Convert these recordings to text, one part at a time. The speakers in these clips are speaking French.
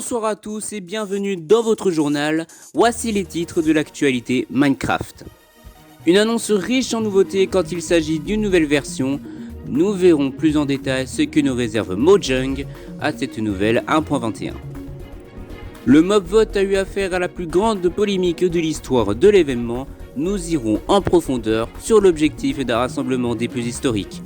Bonsoir à tous et bienvenue dans votre journal. Voici les titres de l'actualité Minecraft. Une annonce riche en nouveautés quand il s'agit d'une nouvelle version. Nous verrons plus en détail ce que nous réserve Mojang à cette nouvelle 1.21. Le mob vote a eu affaire à la plus grande polémique de l'histoire de l'événement. Nous irons en profondeur sur l'objectif d'un rassemblement des plus historiques.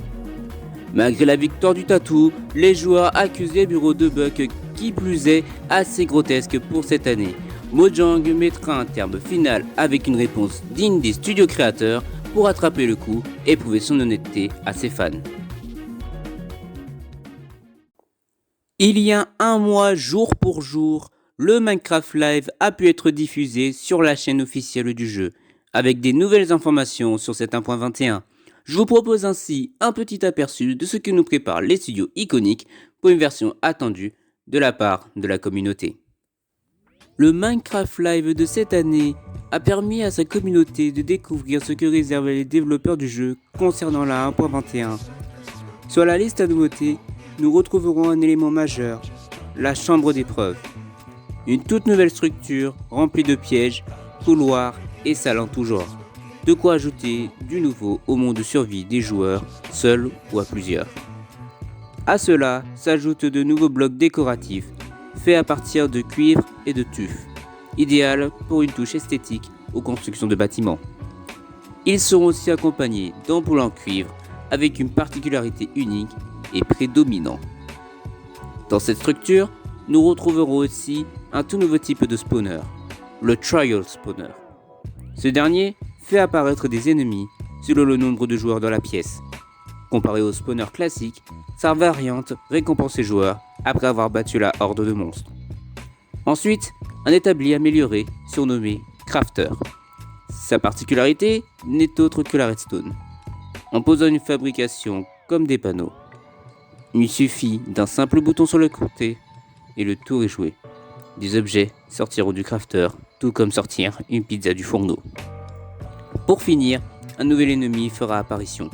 Malgré la victoire du tatou, les joueurs accusent les bureaux de bugs qui plus est assez grotesque pour cette année. Mojang mettra un terme final avec une réponse digne des studios créateurs pour attraper le coup et prouver son honnêteté à ses fans. Il y a un mois, jour pour jour, le Minecraft Live a pu être diffusé sur la chaîne officielle du jeu, avec des nouvelles informations sur cette 1.21. Je vous propose ainsi un petit aperçu de ce que nous préparent les studios iconiques pour une version attendue de la part de la communauté. Le Minecraft Live de cette année a permis à sa communauté de découvrir ce que réservaient les développeurs du jeu concernant la 1.21. Sur la liste à nouveautés, nous retrouverons un élément majeur, la chambre d'épreuve. Une toute nouvelle structure remplie de pièges, couloirs et salles en tout genre. De quoi ajouter du nouveau au monde de survie des joueurs, seuls ou à plusieurs. À cela s'ajoutent de nouveaux blocs décoratifs, faits à partir de cuivre et de tuf, idéal pour une touche esthétique aux constructions de bâtiments. Ils seront aussi accompagnés d'ampoules en cuivre avec une particularité unique et prédominant. Dans cette structure, nous retrouverons aussi un tout nouveau type de spawner, le Trial Spawner. Ce dernier fait apparaître des ennemis selon le nombre de joueurs dans la pièce. Comparé au spawner classique, sa variante récompense les joueurs après avoir battu la horde de monstres. Ensuite, un établi amélioré surnommé Crafter. Sa particularité n'est autre que la redstone. En posant une fabrication comme des panneaux, il suffit d'un simple bouton sur le côté et le tour est joué. Des objets sortiront du crafter, tout comme sortir une pizza du fourneau. Pour finir, un nouvel ennemi fera apparition.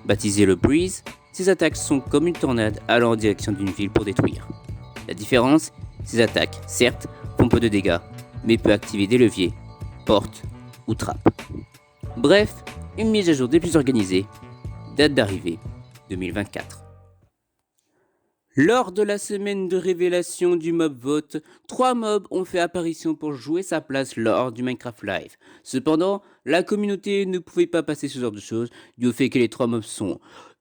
Baptisé le Breeze, ses attaques sont comme une tornade allant en direction d'une ville pour détruire. La différence, ses attaques, certes, font peu de dégâts, mais peut activer des leviers, portes ou trappes. Bref, une mise à jour des plus organisées, date d'arrivée 2024. Lors de la semaine de révélation du mob vote, 3 mobs ont fait apparition pour jouer sa place lors du Minecraft Live. Cependant, la communauté ne pouvait pas passer ce genre de choses dû au fait que les 3 mobs sont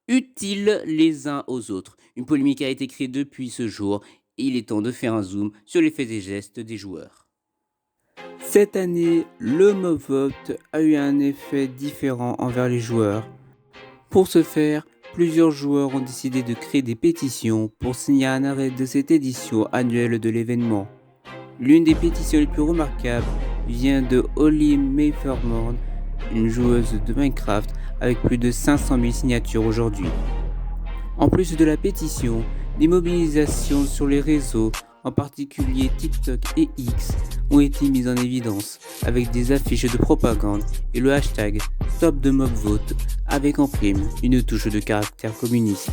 utiles les uns aux autres. Une polémique a été créée depuis ce jour et il est temps de faire un zoom sur les faits et gestes des joueurs. Cette année, le mob vote a eu un effet différent envers les joueurs. Pour ce faire, plusieurs joueurs ont décidé de créer des pétitions pour signer un arrêt de cette édition annuelle de l'événement. L'une des pétitions les plus remarquables vient de Holly Mayfermorn, une joueuse de Minecraft avec plus de 500 000 signatures aujourd'hui. En plus de la pétition, des mobilisations sur les réseaux, en particulier TikTok et X, ont été mises en évidence avec des affiches de propagande et le hashtag StopTheMobVote avec en prime une touche de caractère communiste.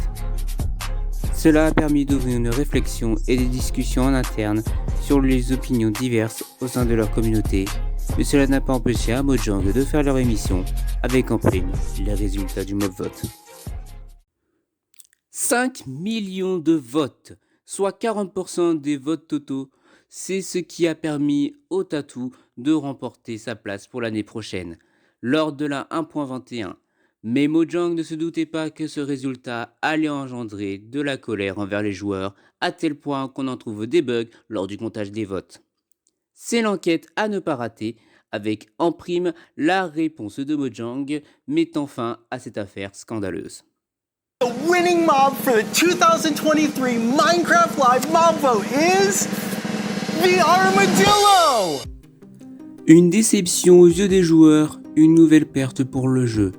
Cela a permis d'ouvrir une réflexion et des discussions en interne sur les opinions diverses au sein de leur communauté, mais cela n'a pas empêché à Mojang de faire leur émission avec en prime les résultats du mob vote. 5 millions de votes, soit 40% des votes totaux, c'est ce qui a permis au tatou de remporter sa place pour l'année prochaine, lors de la 1.21. Mais Mojang ne se doutait pas que ce résultat allait engendrer de la colère envers les joueurs, à tel point qu'on en trouve des bugs lors du comptage des votes. C'est l'enquête à ne pas rater, avec en prime la réponse de Mojang mettant fin à cette affaire scandaleuse. The winning mob for the 2023 Minecraft Live mob vote is the Armadillo! Une déception aux yeux des joueurs, une nouvelle perte pour le jeu.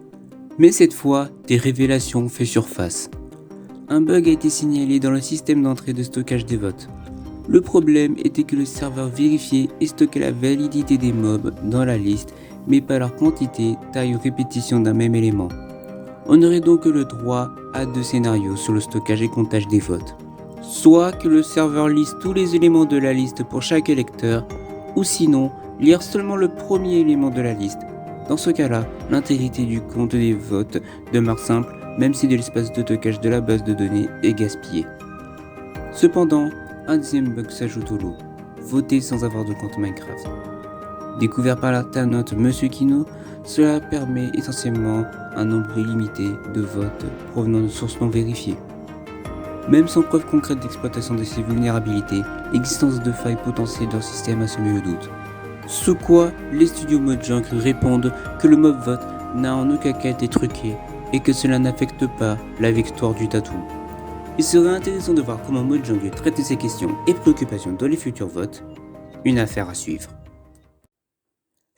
Mais cette fois, des révélations ont fait surface. Un bug a été signalé dans le système d'entrée de stockage des votes. Le problème était que le serveur vérifiait et stockait la validité des mobs dans la liste, mais pas leur quantité, taille ou répétition d'un même élément. On aurait donc le droit à 2 scénarios sur le stockage et comptage des votes. soit que le serveur lise tous les éléments de la liste pour chaque électeur, ou sinon lire seulement le premier élément de la liste. Dans ce cas-là, l'intégrité du compte des votes demeure simple, même si de l'espace de stockage de la base de données est gaspillé. Cependant, un deuxième bug s'ajoute au lot, voter sans avoir de compte Minecraft. Découvert par l'internaute Monsieur Kino, cela permet essentiellement un nombre illimité de votes provenant de sources non vérifiées. Même sans preuve concrète d'exploitation de ces vulnérabilités, l'existence de failles potentielles dans le système a semé le doute. Ce quoi, les studios Mojang répondent que le mob vote n'a en aucun cas été truqué et que cela n'affecte pas la victoire du tatou. Il serait intéressant de voir comment Mojang traite ces questions et préoccupations dans les futurs votes. Une affaire à suivre.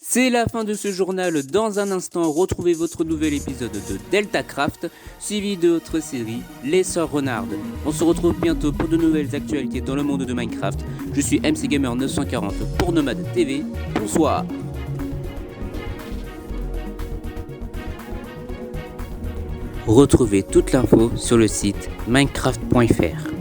C'est la fin de ce journal. Dans un instant, retrouvez votre nouvel épisode de DeltaCraft, suivi de notre série Les Sœurs Renardes. On se retrouve bientôt pour de nouvelles actualités dans le monde de Minecraft. Je suis MCGamer940 pour Nomade TV. Bonsoir. Retrouvez toute l'info sur le site minecraft.fr.